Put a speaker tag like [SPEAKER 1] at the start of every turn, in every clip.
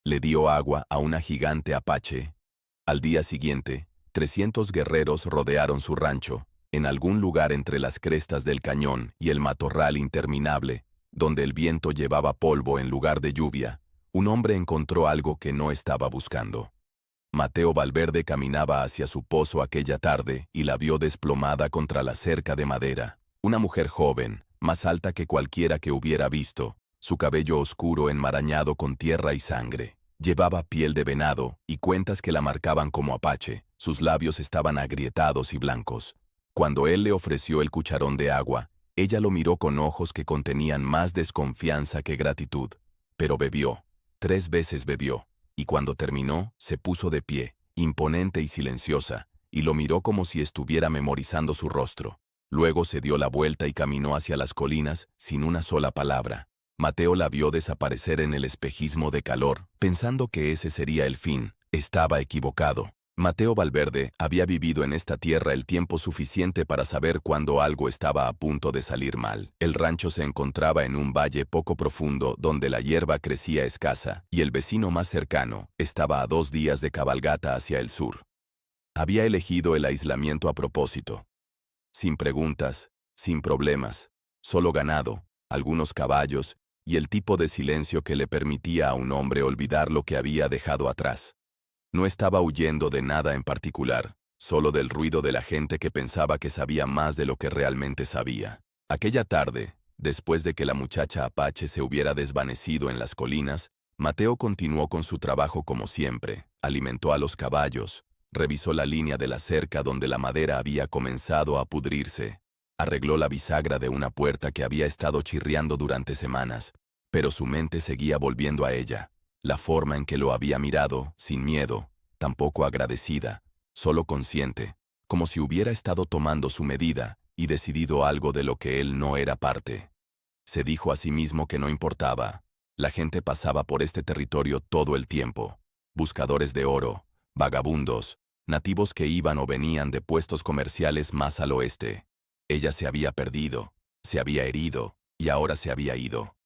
[SPEAKER 1] Le dio agua a una gigante apache. Al día siguiente, 300 guerreros rodearon su rancho, en algún lugar entre las crestas del cañón y el matorral interminable, donde el viento llevaba polvo en lugar de lluvia. Un hombre encontró algo que no estaba buscando. Mateo Valverde caminaba hacia su pozo aquella tarde y la vio desplomada contra la cerca de madera. Una mujer joven, más alta que cualquiera que hubiera visto, su cabello oscuro enmarañado con tierra y sangre. Llevaba piel de venado y cuentas que la marcaban como apache. Sus labios estaban agrietados y blancos. Cuando él le ofreció el cucharón de agua, ella lo miró con ojos que contenían más desconfianza que gratitud. Pero bebió. 3 veces bebió. Y cuando terminó, se puso de pie, imponente y silenciosa, y lo miró como si estuviera memorizando su rostro. Luego se dio la vuelta y caminó hacia las colinas, sin una sola palabra. Mateo la vio desaparecer en el espejismo de calor, pensando que ese sería el fin. Estaba equivocado. Mateo Valverde había vivido en esta tierra el tiempo suficiente para saber cuando algo estaba a punto de salir mal. El rancho se encontraba en un valle poco profundo donde la hierba crecía escasa, y el vecino más cercano estaba a 2 días de cabalgata hacia el sur. Había elegido el aislamiento a propósito. Sin preguntas, sin problemas, solo ganado, algunos caballos, y el tipo de silencio que le permitía a un hombre olvidar lo que había dejado atrás. No estaba huyendo de nada en particular, solo del ruido de la gente que pensaba que sabía más de lo que realmente sabía. Aquella tarde, después de que la muchacha apache se hubiera desvanecido en las colinas, Mateo continuó con su trabajo como siempre, alimentó a los caballos, revisó la línea de la cerca donde la madera había comenzado a pudrirse, arregló la bisagra de una puerta que había estado chirriando durante semanas, pero su mente seguía volviendo a ella. La forma en que lo había mirado, sin miedo, tampoco agradecida, solo consciente, como si hubiera estado tomando su medida y decidido algo de lo que él no era parte. Se dijo a sí mismo que no importaba. La gente pasaba por este territorio todo el tiempo. Buscadores de oro, vagabundos, nativos que iban o venían de puestos comerciales más al oeste. Ella se había perdido, se había herido y ahora se había ido.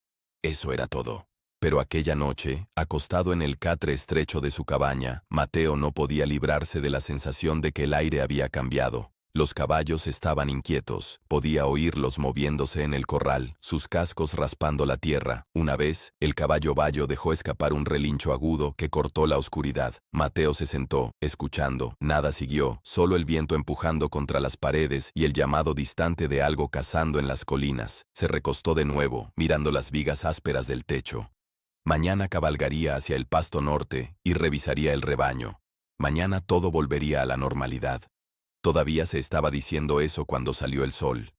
[SPEAKER 1] Eso era todo. Pero aquella noche, acostado en el catre estrecho de su cabaña, Mateo no podía librarse de la sensación de que el aire había cambiado. Los caballos estaban inquietos, podía oírlos moviéndose en el corral, sus cascos raspando la tierra. Una vez, el caballo bayo dejó escapar un relincho agudo que cortó la oscuridad. Mateo se sentó, escuchando. Nada siguió, solo el viento empujando contra las paredes y el llamado distante de algo cazando en las colinas. Se recostó de nuevo, mirando las vigas ásperas del techo. Mañana cabalgaría hacia el pasto norte y revisaría el rebaño. Mañana todo volvería a la normalidad. Todavía se estaba diciendo eso cuando salió el sol.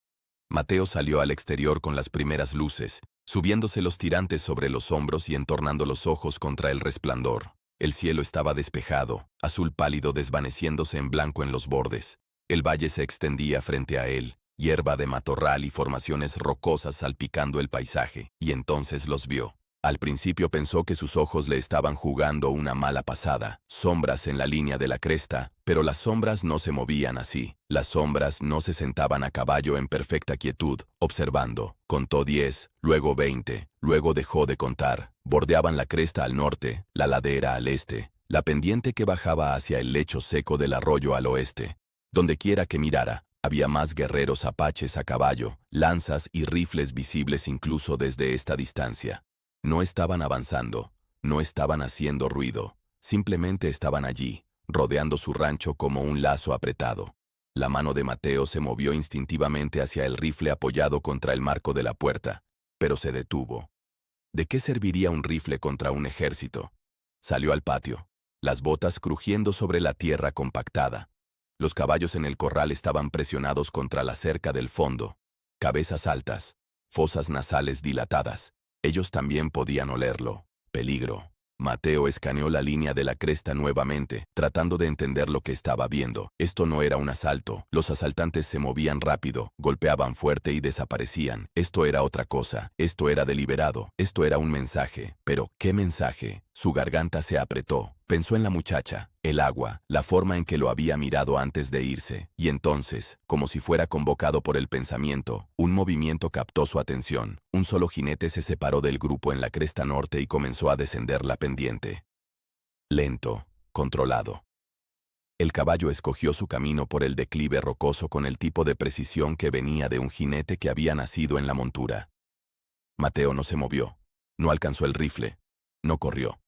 [SPEAKER 1] Mateo salió al exterior con las primeras luces, subiéndose los tirantes sobre los hombros y entornando los ojos contra el resplandor. El cielo estaba despejado, azul pálido desvaneciéndose en blanco en los bordes. El valle se extendía frente a él, hierba de matorral y formaciones rocosas salpicando el paisaje, y entonces los vio. Al principio pensó que sus ojos le estaban jugando una mala pasada, sombras en la línea de la cresta, pero las sombras no se movían así. Las sombras no se sentaban a caballo en perfecta quietud, observando. Contó 10, luego 20, luego dejó de contar. Bordeaban la cresta al norte, la ladera al este, la pendiente que bajaba hacia el lecho seco del arroyo al oeste. Dondequiera que mirara, había más guerreros apaches a caballo, lanzas y rifles visibles incluso desde esta distancia. No estaban avanzando, no estaban haciendo ruido, simplemente estaban allí, rodeando su rancho como un lazo apretado. La mano de Mateo se movió instintivamente hacia el rifle apoyado contra el marco de la puerta, pero se detuvo. ¿De qué serviría un rifle contra un ejército? Salió al patio, las botas crujiendo sobre la tierra compactada. Los caballos en el corral estaban presionados contra la cerca del fondo, cabezas altas, fosas nasales dilatadas. Ellos también podían olerlo. Peligro. Mateo escaneó la línea de la cresta nuevamente, tratando de entender lo que estaba viendo. Esto no era un asalto. Los asaltantes se movían rápido, golpeaban fuerte y desaparecían. Esto era otra cosa. Esto era deliberado. Esto era un mensaje. Pero, ¿qué mensaje? Su garganta se apretó. Pensó en la muchacha, el agua, la forma en que lo había mirado antes de irse, y entonces, como si fuera convocado por el pensamiento, un movimiento captó su atención. Un solo jinete se separó del grupo en la cresta norte y comenzó a descender la pendiente. Lento, controlado. El caballo escogió su camino por el declive rocoso con el tipo de precisión que venía de un jinete que había nacido en la montura. Mateo no se movió, no alcanzó el rifle, no corrió.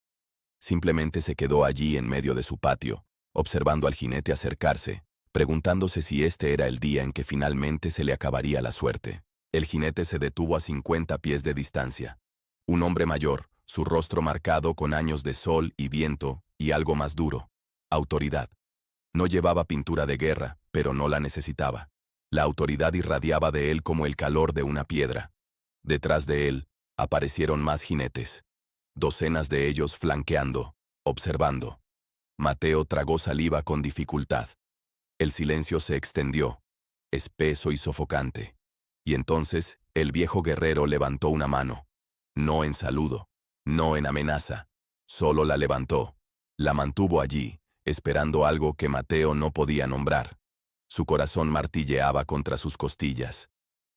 [SPEAKER 1] Simplemente se quedó allí en medio de su patio, observando al jinete acercarse, preguntándose si este era el día en que finalmente se le acabaría la suerte. El jinete se detuvo a 50 pies de distancia. Un hombre mayor, su rostro marcado con años de sol y viento, y algo más duro. Autoridad. No llevaba pintura de guerra, pero no la necesitaba. La autoridad irradiaba de él como el calor de una piedra. Detrás de él, aparecieron más jinetes. Docenas de ellos flanqueando, observando. Mateo tragó saliva con dificultad. El silencio se extendió, espeso y sofocante. Y entonces, el viejo guerrero levantó una mano. No en saludo, no en amenaza. Solo la levantó. La mantuvo allí, esperando algo que Mateo no podía nombrar. Su corazón martilleaba contra sus costillas.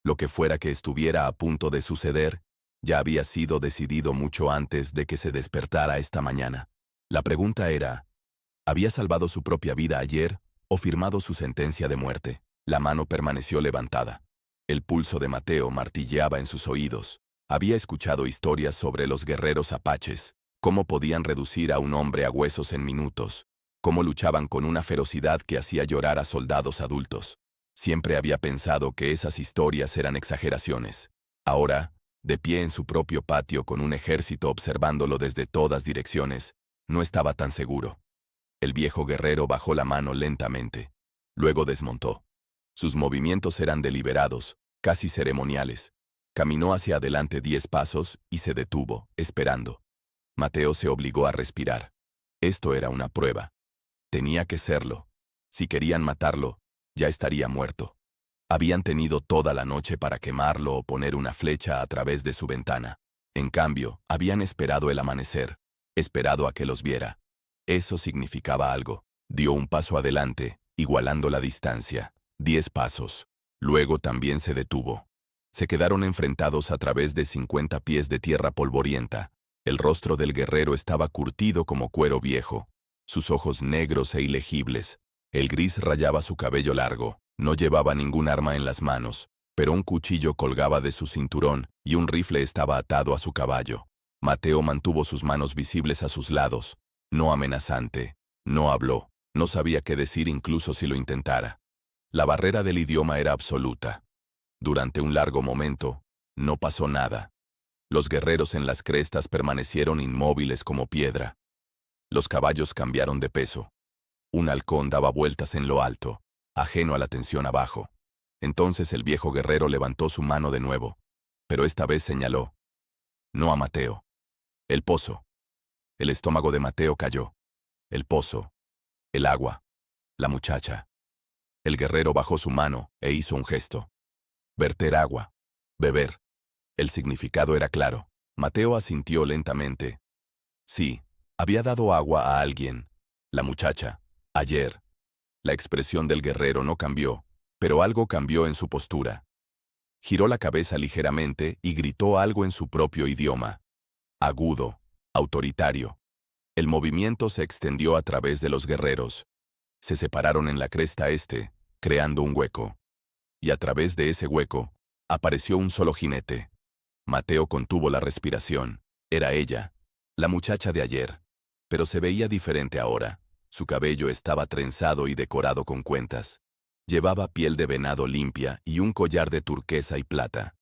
[SPEAKER 1] Lo que fuera que estuviera a punto de suceder, ya había sido decidido mucho antes de que se despertara esta mañana. La pregunta era, ¿había salvado su propia vida ayer o firmado su sentencia de muerte? La mano permaneció levantada. El pulso de Mateo martilleaba en sus oídos. Había escuchado historias sobre los guerreros apaches, cómo podían reducir a un hombre a huesos en minutos, cómo luchaban con una ferocidad que hacía llorar a soldados adultos. Siempre había pensado que esas historias eran exageraciones. Ahora, de pie en su propio patio con un ejército observándolo desde todas direcciones, no estaba tan seguro. El viejo guerrero bajó la mano lentamente. Luego desmontó. Sus movimientos eran deliberados, casi ceremoniales. Caminó hacia adelante 10 pasos y se detuvo, esperando. Mateo se obligó a respirar. Esto era una prueba. Tenía que serlo. Si querían matarlo, ya estaría muerto. Habían tenido toda la noche para quemarlo o poner una flecha a través de su ventana. En cambio, habían esperado el amanecer, esperado a que los viera. Eso significaba algo. Dio un paso adelante, igualando la distancia, 10 pasos. Luego también se detuvo. Se quedaron enfrentados a través de 50 pies de tierra polvorienta. El rostro del guerrero estaba curtido como cuero viejo, sus ojos negros e ilegibles. El gris rayaba su cabello largo. No llevaba ningún arma en las manos, pero un cuchillo colgaba de su cinturón y un rifle estaba atado a su caballo. Mateo mantuvo sus manos visibles a sus lados. No amenazante. No habló. No sabía qué decir incluso si lo intentara. La barrera del idioma era absoluta. Durante un largo momento, no pasó nada. Los guerreros en las crestas permanecieron inmóviles como piedra. Los caballos cambiaron de peso. Un halcón daba vueltas en lo alto, ajeno a la tensión abajo. Entonces el viejo guerrero levantó su mano de nuevo, pero esta vez señaló. No a Mateo. El pozo. El estómago de Mateo cayó. El pozo. El agua. La muchacha. El guerrero bajó su mano e hizo un gesto. Verter agua. Beber. El significado era claro. Mateo asintió lentamente. Sí, había dado agua a alguien. La muchacha. Ayer. La expresión del guerrero no cambió, pero algo cambió en su postura. Giró la cabeza ligeramente y gritó algo en su propio idioma. Agudo, autoritario. El movimiento se extendió a través de los guerreros. Se separaron en la cresta este, creando un hueco. Y a través de ese hueco, apareció un solo jinete. Mateo contuvo la respiración. Era ella, la muchacha de ayer. Pero se veía diferente ahora. Su cabello estaba trenzado y decorado con cuentas. Llevaba piel de venado limpia y un collar de turquesa y plata.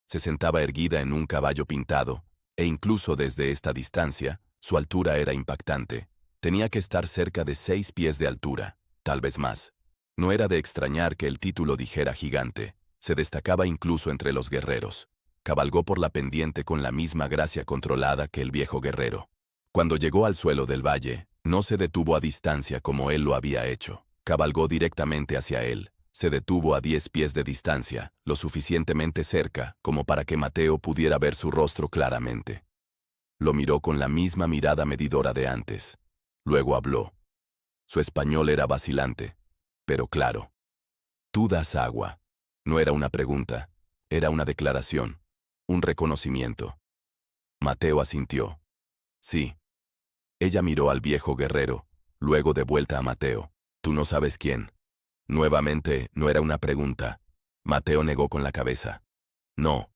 [SPEAKER 1] Se sentaba erguida en un caballo pintado, e incluso desde esta distancia, su altura era impactante. Tenía que estar cerca de 6 pies de altura, tal vez más. No era de extrañar que el título dijera gigante. Se destacaba incluso entre los guerreros. Cabalgó por la pendiente con la misma gracia controlada que el viejo guerrero. Cuando llegó al suelo del valle, no se detuvo a distancia como él lo había hecho. Cabalgó directamente hacia él. Se detuvo a 10 pies de distancia, lo suficientemente cerca como para que Mateo pudiera ver su rostro claramente. Lo miró con la misma mirada medidora de antes. Luego habló. Su español era vacilante, pero claro. Tú das agua. No era una pregunta, era una declaración, un reconocimiento. Mateo asintió. Sí. Ella miró al viejo guerrero, luego de vuelta a Mateo. Tú no sabes quién. Nuevamente, no era una pregunta. Mateo negó con la cabeza. No.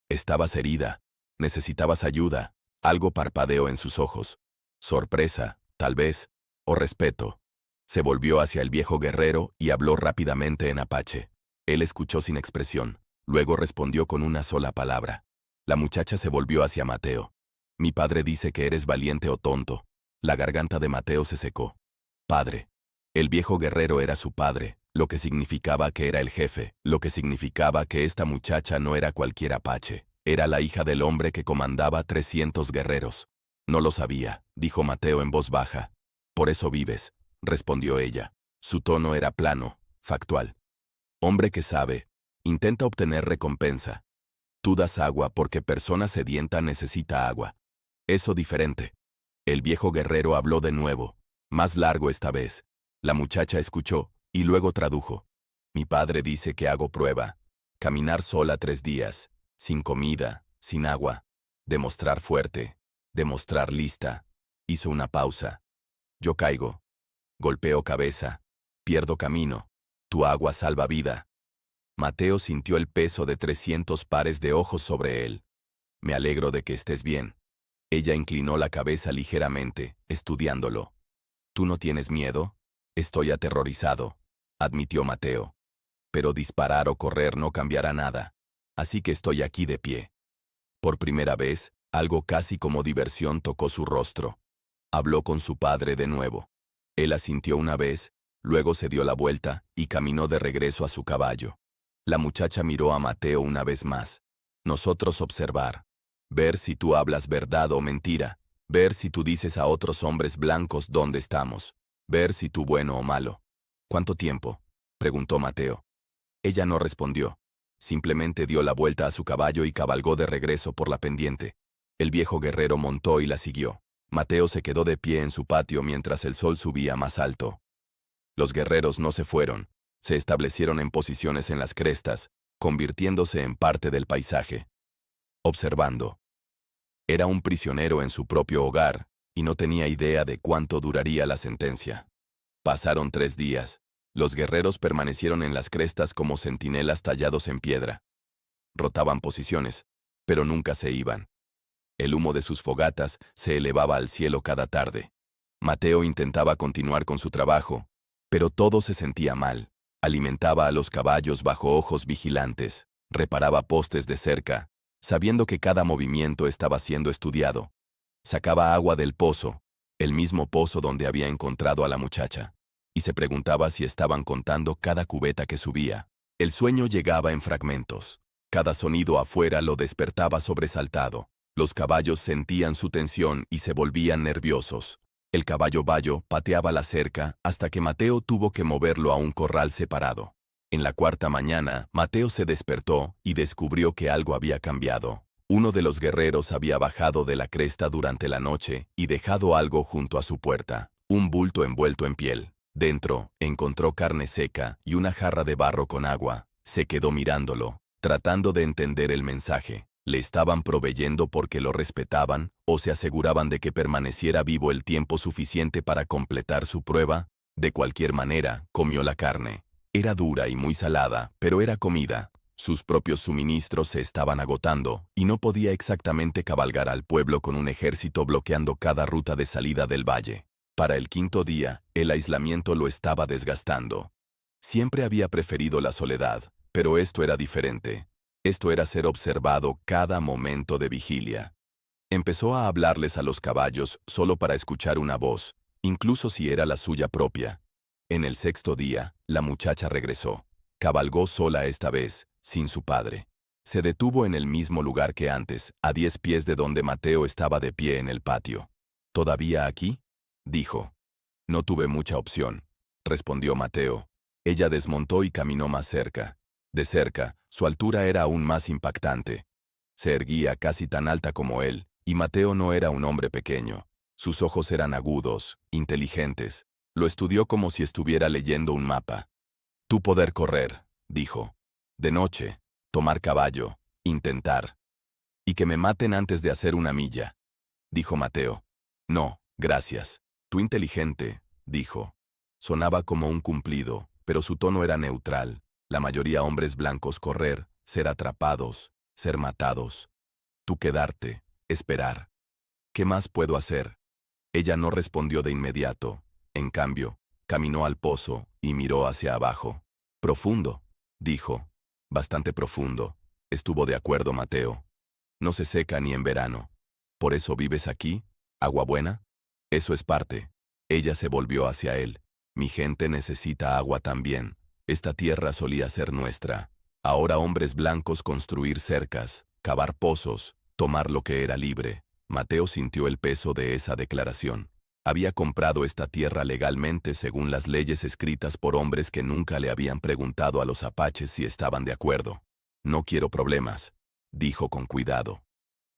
[SPEAKER 1] Estabas herida. Necesitabas ayuda. Algo parpadeó en sus ojos. Sorpresa, tal vez, o respeto. Se volvió hacia el viejo guerrero y habló rápidamente en apache. Él escuchó sin expresión. Luego respondió con una sola palabra. La muchacha se volvió hacia Mateo. Mi padre dice que eres valiente o tonto. La garganta de Mateo se secó. Padre. El viejo guerrero era su padre, lo que significaba que era el jefe, lo que significaba que esta muchacha no era cualquier apache. Era la hija del hombre que comandaba 300 guerreros. No lo sabía, dijo Mateo en voz baja. Por eso vives, respondió ella. Su tono era plano, factual. Hombre que sabe, intenta obtener recompensa. Tú das agua porque persona sedienta necesita agua. Eso diferente. El viejo guerrero habló de nuevo, más largo esta vez. La muchacha escuchó, y luego tradujo. Mi padre dice que hago prueba. Caminar sola 3 días, sin comida, sin agua. Demostrar fuerte, demostrar lista. Hizo una pausa. Yo caigo. Golpeo cabeza. Pierdo camino. Tu agua salva vida. Mateo sintió el peso de 300 pares de ojos sobre él. Me alegro de que estés bien. Ella inclinó la cabeza ligeramente, estudiándolo. ¿Tú no tienes miedo? Estoy aterrorizado, admitió Mateo. Pero disparar o correr no cambiará nada. Así que estoy aquí de pie. Por primera vez, algo casi como diversión tocó su rostro. Habló con su padre de nuevo. Él asintió una vez, luego se dio la vuelta y caminó de regreso a su caballo. La muchacha miró a Mateo una vez más. Nosotros observar. Ver si tú hablas verdad o mentira. Ver si tú dices a otros hombres blancos dónde estamos. Ver si tú bueno o malo. ¿Cuánto tiempo? Preguntó Mateo. Ella no respondió. Simplemente dio la vuelta a su caballo y cabalgó de regreso por la pendiente. El viejo guerrero montó y la siguió. Mateo se quedó de pie en su patio mientras el sol subía más alto. Los guerreros no se fueron. Se establecieron en posiciones en las crestas, convirtiéndose en parte del paisaje. Observando. Era un prisionero en su propio hogar, y no tenía idea de cuánto duraría la sentencia. Pasaron 3 días. Los guerreros permanecieron en las crestas como centinelas tallados en piedra. Rotaban posiciones, pero nunca se iban. El humo de sus fogatas se elevaba al cielo cada tarde. Mateo intentaba continuar con su trabajo, pero todo se sentía mal. Alimentaba a los caballos bajo ojos vigilantes, reparaba postes de cerca, sabiendo que cada movimiento estaba siendo estudiado. Sacaba agua del pozo, el mismo pozo donde había encontrado a la muchacha, y se preguntaba si estaban contando cada cubeta que subía. El sueño llegaba en fragmentos. Cada sonido afuera lo despertaba sobresaltado. Los caballos sentían su tensión y se volvían nerviosos. El caballo bayo pateaba la cerca hasta que Mateo tuvo que moverlo a un corral separado. En la 4ª mañana, Mateo se despertó y descubrió que algo había cambiado. Uno de los guerreros había bajado de la cresta durante la noche y dejado algo junto a su puerta, un bulto envuelto en piel. Dentro, encontró carne seca y una jarra de barro con agua. Se quedó mirándolo, tratando de entender el mensaje. ¿Le estaban proveyendo porque lo respetaban o se aseguraban de que permaneciera vivo el tiempo suficiente para completar su prueba? De cualquier manera, comió la carne. Era dura y muy salada, pero era comida. Sus propios suministros se estaban agotando y no podía exactamente cabalgar al pueblo con un ejército bloqueando cada ruta de salida del valle. Para el 5.º día, el aislamiento lo estaba desgastando. Siempre había preferido la soledad, pero esto era diferente. Esto era ser observado cada momento de vigilia. Empezó a hablarles a los caballos solo para escuchar una voz, incluso si era la suya propia. En el 6.º día, la muchacha regresó. Cabalgó sola esta vez, sin su padre. Se detuvo en el mismo lugar que antes, a 10 pies de donde Mateo estaba de pie en el patio. ¿Todavía aquí?, dijo. No tuve mucha opción, respondió Mateo. Ella desmontó y caminó más cerca. De cerca, su altura era aún más impactante. Se erguía casi tan alta como él, y Mateo no era un hombre pequeño. Sus ojos eran agudos, inteligentes. Lo estudió como si estuviera leyendo un mapa. Tú poder correr, dijo. De noche, tomar caballo, intentar. Y que me maten antes de hacer una milla, dijo Mateo. No, gracias. Tú inteligente, dijo. Sonaba como un cumplido, pero su tono era neutral. La mayoría hombres blancos correr, ser atrapados, ser matados. Tú quedarte, esperar. ¿Qué más puedo hacer? Ella no respondió de inmediato. En cambio, caminó al pozo y miró hacia abajo. Profundo, dijo. Bastante profundo. Estuvo de acuerdo Mateo. No se seca ni en verano. ¿Por eso vives aquí? ¿Agua buena? Eso es parte. Ella se volvió hacia él. Mi gente necesita agua también. Esta tierra solía ser nuestra. Ahora hombres blancos construir cercas, cavar pozos, tomar lo que era libre. Mateo sintió el peso de esa declaración. Había comprado esta tierra legalmente según las leyes escritas por hombres que nunca le habían preguntado a los apaches si estaban de acuerdo. No quiero problemas, dijo con cuidado.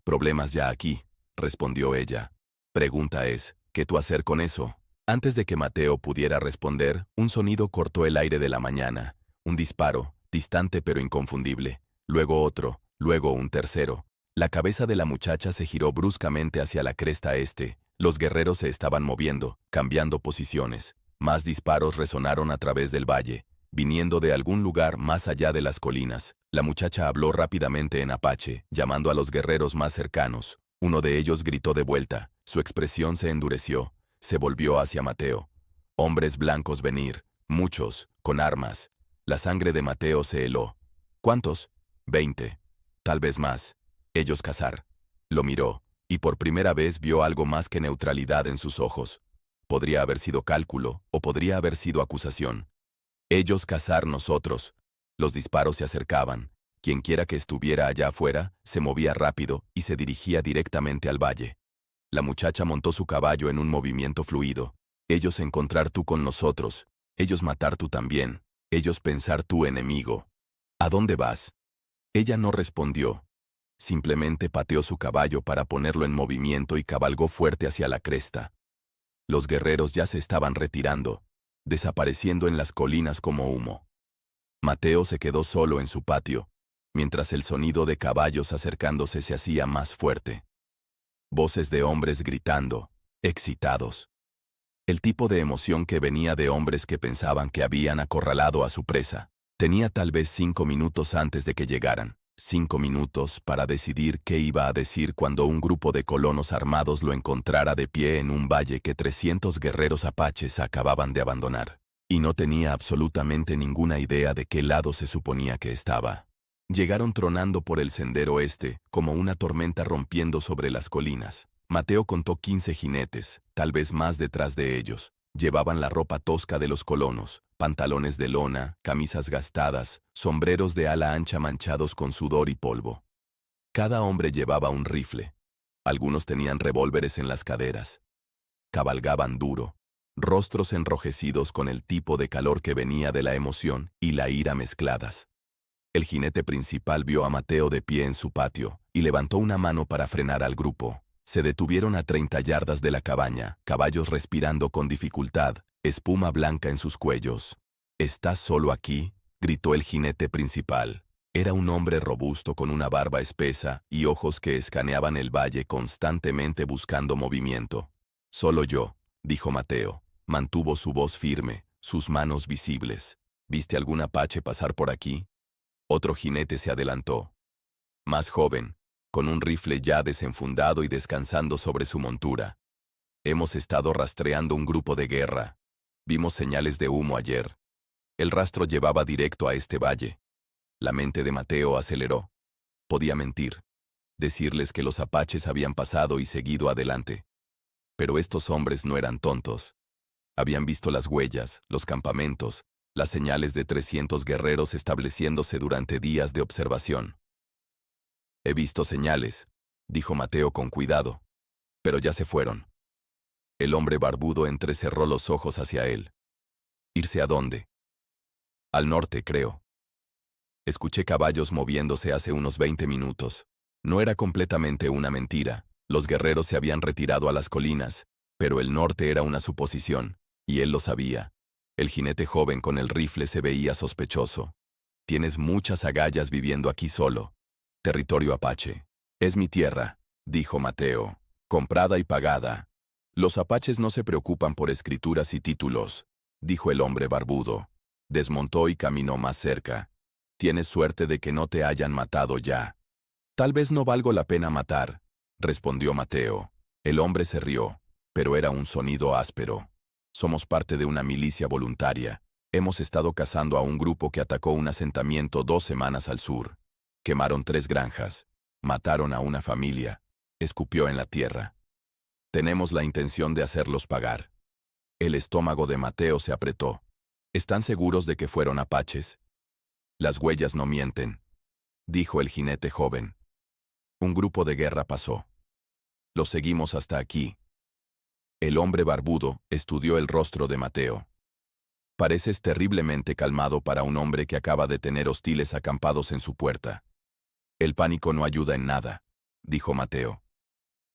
[SPEAKER 1] Problemas ya aquí, respondió ella. Pregunta es, ¿qué tú hacer con eso? Antes de que Mateo pudiera responder, un sonido cortó el aire de la mañana. Un disparo, distante pero inconfundible. Luego otro, luego un tercero. La cabeza de la muchacha se giró bruscamente hacia la cresta este. Los guerreros se estaban moviendo, cambiando posiciones. Más disparos resonaron a través del valle, viniendo de algún lugar más allá de las colinas. La muchacha habló rápidamente en apache, llamando a los guerreros más cercanos. Uno de ellos gritó de vuelta. Su expresión se endureció. Se volvió hacia Mateo. Hombres blancos venir, muchos, con armas. La sangre de Mateo se heló. ¿Cuántos? 20. Tal vez más. Ellos cazar. Lo miró, y por primera vez vio algo más que neutralidad en sus ojos. Podría haber sido cálculo, o podría haber sido acusación. Ellos cazar nosotros. Los disparos se acercaban. Quienquiera que estuviera allá afuera, se movía rápido y se dirigía directamente al valle. La muchacha montó su caballo en un movimiento fluido. Ellos encontrar tú con nosotros. Ellos matar tú también. Ellos pensar tú enemigo. ¿A dónde vas? Ella no respondió. Simplemente pateó su caballo para ponerlo en movimiento y cabalgó fuerte hacia la cresta. Los guerreros ya se estaban retirando, desapareciendo en las colinas como humo. Mateo se quedó solo en su patio, mientras el sonido de caballos acercándose se hacía más fuerte. Voces de hombres gritando, excitados. El tipo de emoción que venía de hombres que pensaban que habían acorralado a su presa. Tenía tal vez 5 minutos antes de que llegaran. 5 minutos para decidir qué iba a decir cuando un grupo de colonos armados lo encontrara de pie en un valle que 300 guerreros apaches acababan de abandonar. Y no tenía absolutamente ninguna idea de qué lado se suponía que estaba. Llegaron tronando por el sendero este, como una tormenta rompiendo sobre las colinas. Mateo contó 15 jinetes, tal vez más detrás de ellos. Llevaban la ropa tosca de los colonos, pantalones de lona, camisas gastadas, sombreros de ala ancha manchados con sudor y polvo. Cada hombre llevaba un rifle. Algunos tenían revólveres en las caderas. Cabalgaban duro, rostros enrojecidos con el tipo de calor que venía de la emoción y la ira mezcladas. El jinete principal vio a Mateo de pie en su patio y levantó una mano para frenar al grupo. Se detuvieron a 30 yardas de la cabaña, caballos respirando con dificultad, espuma blanca en sus cuellos. ¿Estás solo aquí?, gritó el jinete principal. Era un hombre robusto con una barba espesa y ojos que escaneaban el valle constantemente buscando movimiento. Solo yo, dijo Mateo. Mantuvo su voz firme, sus manos visibles. ¿Viste algún apache pasar por aquí? Otro jinete se adelantó. Más joven, con un rifle ya desenfundado y descansando sobre su montura. Hemos estado rastreando un grupo de guerra. Vimos señales de humo ayer. El rastro llevaba directo a este valle. La mente de Mateo aceleró. Podía mentir. Decirles que los apaches habían pasado y seguido adelante. Pero estos hombres no eran tontos. Habían visto las huellas, los campamentos, las señales de 300 guerreros estableciéndose durante días de observación. He visto señales, dijo Mateo con cuidado, pero ya se fueron. El hombre barbudo entrecerró los ojos hacia él. ¿Irse a dónde? Al norte, creo. Escuché caballos moviéndose hace unos 20 minutos. No era completamente una mentira. Los guerreros se habían retirado a las colinas, Pero el norte era una suposición, y él lo sabía. El jinete joven con el rifle se veía sospechoso. Tienes muchas agallas viviendo aquí solo. Territorio apache. Es mi tierra, dijo Mateo. Comprada y pagada. Los apaches no se preocupan por escrituras y títulos, dijo el hombre barbudo. Desmontó y caminó más cerca. Tienes suerte de que no te hayan matado ya. Tal vez no valgo la pena matar, respondió Mateo. El hombre se rió, pero era un sonido áspero. Somos parte de una milicia voluntaria. Hemos estado cazando a un grupo que atacó un asentamiento 2 semanas al sur. Quemaron 3 granjas. Mataron a una familia. Escupió en la tierra. Tenemos la intención de hacerlos pagar. El estómago de Mateo se apretó. ¿Están seguros de que fueron apaches? Las huellas no mienten, dijo el jinete joven. Un grupo de guerra pasó. Los seguimos hasta aquí. El hombre barbudo estudió el rostro de Mateo. Pareces terriblemente calmado para un hombre que acaba de tener hostiles acampados en su puerta. El pánico no ayuda en nada, dijo Mateo.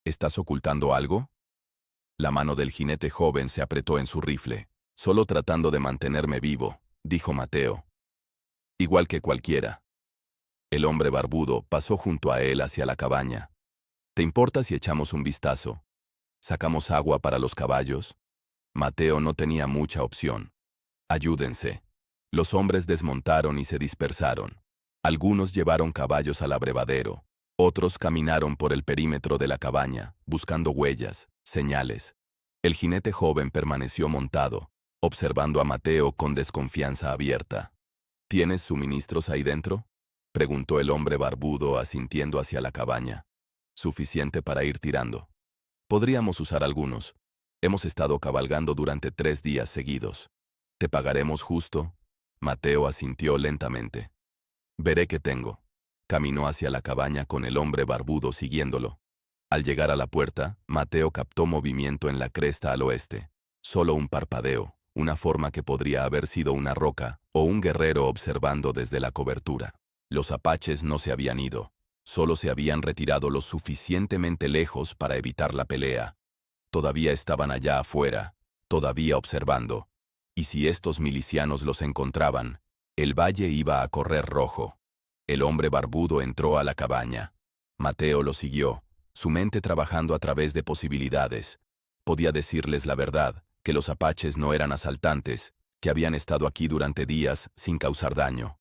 [SPEAKER 1] ¿Estás ocultando algo? La mano del jinete joven se apretó en su rifle. Solo tratando de mantenerme vivo, dijo Mateo. Igual que cualquiera. El hombre barbudo pasó junto a él hacia la cabaña. ¿Te importa si echamos un vistazo? ¿Sacamos agua para los caballos? Mateo no tenía mucha opción. Ayúdense. Los hombres desmontaron y se dispersaron. Algunos llevaron caballos al abrevadero. Otros caminaron por el perímetro de la cabaña, buscando huellas, señales. El jinete joven permaneció montado, observando a Mateo con desconfianza abierta. ¿Tienes suministros ahí dentro?, preguntó el hombre barbudo asintiendo hacia la cabaña. Suficiente para ir tirando. Podríamos usar algunos. Hemos estado cabalgando durante 3 días seguidos. ¿Te pagaremos justo? Mateo asintió lentamente. Veré qué tengo. Caminó hacia la cabaña con el hombre barbudo siguiéndolo. Al llegar a la puerta, Mateo captó movimiento en la cresta al oeste. Solo un parpadeo, una forma que podría haber sido una roca o un guerrero observando desde la cobertura. Los apaches no se habían ido. Solo se habían retirado lo suficientemente lejos para evitar la pelea. Todavía estaban allá afuera, todavía observando. Y si estos milicianos los encontraban, el valle iba a correr rojo. El hombre barbudo entró a la cabaña. Mateo lo siguió, su mente trabajando a través de posibilidades. Podía decirles la verdad, que los apaches no eran asaltantes, que habían estado aquí durante días sin causar daño.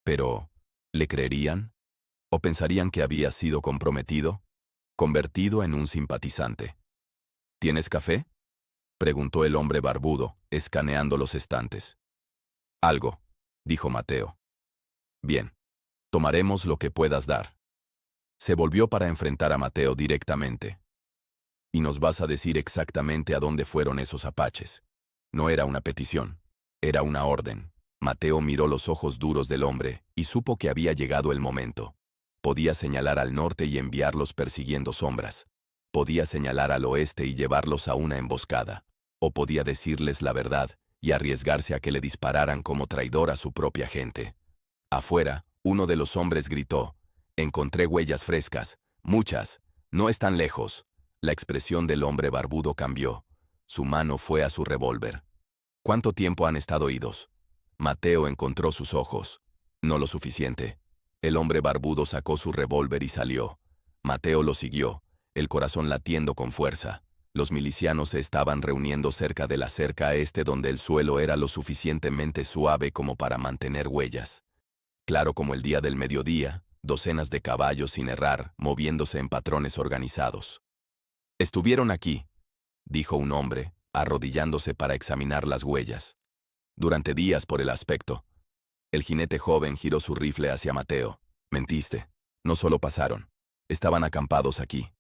[SPEAKER 1] Pero, ¿le creerían? ¿O pensarían que había sido comprometido? Convertido en un simpatizante. ¿Tienes café?, preguntó el hombre barbudo, escaneando los estantes. Algo, dijo Mateo. Bien. Tomaremos lo que puedas dar. Se volvió para enfrentar a Mateo directamente. Y nos vas a decir exactamente a dónde fueron esos apaches. No era una petición, era una orden. Mateo miró los ojos duros del hombre y supo que había llegado el momento. Podía señalar al norte y enviarlos persiguiendo sombras. Podía señalar al oeste y llevarlos a una emboscada. O podía decirles la verdad y arriesgarse a que le dispararan como traidor a su propia gente. Afuera, uno de los hombres gritó: «Encontré huellas frescas, muchas, no están lejos». La expresión del hombre barbudo cambió. Su mano fue a su revólver. ¿Cuánto tiempo han estado idos? Mateo encontró sus ojos. No lo suficiente. El hombre barbudo sacó su revólver y salió. Mateo lo siguió, el corazón latiendo con fuerza. Los milicianos se estaban reuniendo cerca de la cerca este donde el suelo era lo suficientemente suave como para mantener huellas. Claro como el día del mediodía, docenas de caballos sin errar, moviéndose en patrones organizados. «Estuvieron aquí», dijo un hombre, arrodillándose para examinar las huellas. «Durante días por el aspecto». El jinete joven giró su rifle hacia Mateo. «Mentiste. No solo pasaron. Estaban acampados aquí».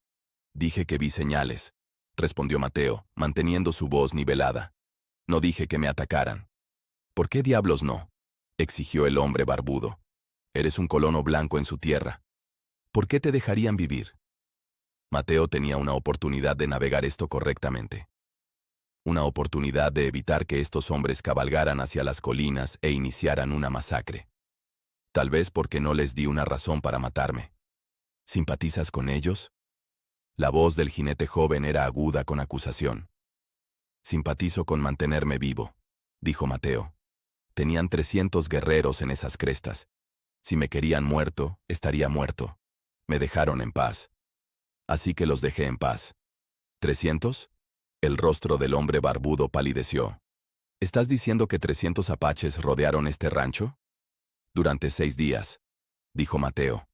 [SPEAKER 1] «Dije que vi señales», respondió Mateo, manteniendo su voz nivelada. «No dije que me atacaran». «¿Por qué diablos no?», exigió el hombre barbudo. «Eres un colono blanco en su tierra. ¿Por qué te dejarían vivir?». Mateo tenía una oportunidad de navegar esto correctamente. Una oportunidad de evitar que estos hombres cabalgaran hacia las colinas e iniciaran una masacre. Tal vez porque no les di una razón para matarme. ¿Simpatizas con ellos? La voz del jinete joven era aguda con acusación. Simpatizo con mantenerme vivo, dijo Mateo. Tenían 300 guerreros en esas crestas. Si me querían muerto, estaría muerto. Me dejaron en paz. Así que los dejé en paz. ¿300? El rostro del hombre barbudo palideció. ¿Estás diciendo que 300 apaches rodearon este rancho? Durante 6 días, dijo Mateo.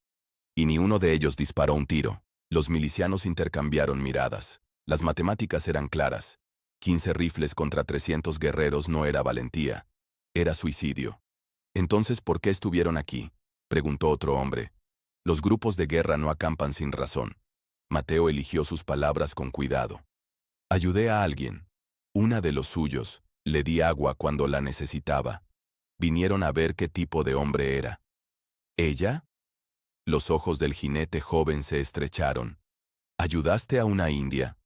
[SPEAKER 1] Y ni uno de ellos disparó un tiro. Los milicianos intercambiaron miradas. Las matemáticas eran claras. 15 rifles contra 300 guerreros no era valentía. Era suicidio. Entonces, ¿por qué estuvieron aquí?, preguntó otro hombre. Los grupos de guerra no acampan sin razón. Mateo eligió sus palabras con cuidado. Ayudé a alguien. Una de los suyos. Le di agua cuando la necesitaba. Vinieron a ver qué tipo de hombre era. ¿Ella? Los ojos del jinete joven se estrecharon. ¿Ayudaste a una india?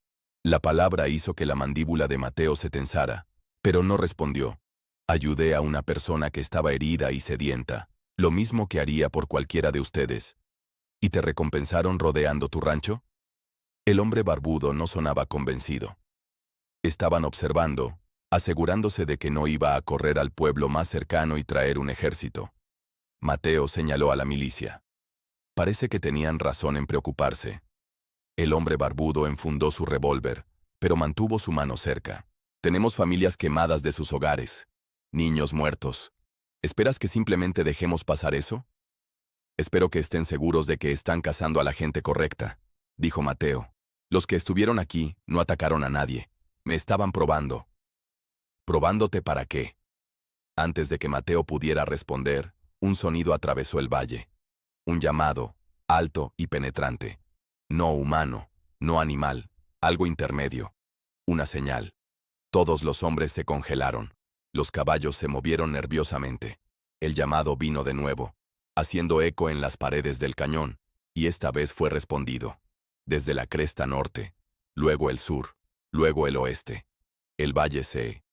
[SPEAKER 1] La palabra hizo que la mandíbula de Mateo se tensara, pero no respondió. Ayudé a una persona que estaba herida y sedienta, lo mismo que haría por cualquiera de ustedes. ¿Y te recompensaron rodeando tu rancho? El hombre barbudo no sonaba convencido. Estaban observando, asegurándose de que no iba a correr al pueblo más cercano y traer un ejército. Mateo señaló a la milicia. Parece que tenían razón en preocuparse. El hombre barbudo enfundó su revólver, pero mantuvo su mano cerca. Tenemos familias quemadas de sus hogares, niños muertos. ¿Esperas que simplemente dejemos pasar eso? Espero que estén seguros de que están cazando a la gente correcta, dijo Mateo. Los que estuvieron aquí no atacaron a nadie. Me estaban probando. ¿Probándote para qué? Antes de que Mateo pudiera responder, un sonido atravesó el valle. Un llamado, alto y penetrante. No humano, no animal, algo intermedio. Una señal. Todos los hombres se congelaron. Los caballos se movieron nerviosamente. El llamado vino de nuevo, haciendo eco en las paredes del cañón, y esta vez fue respondido. Desde la cresta norte, luego el sur, luego el oeste. El valle se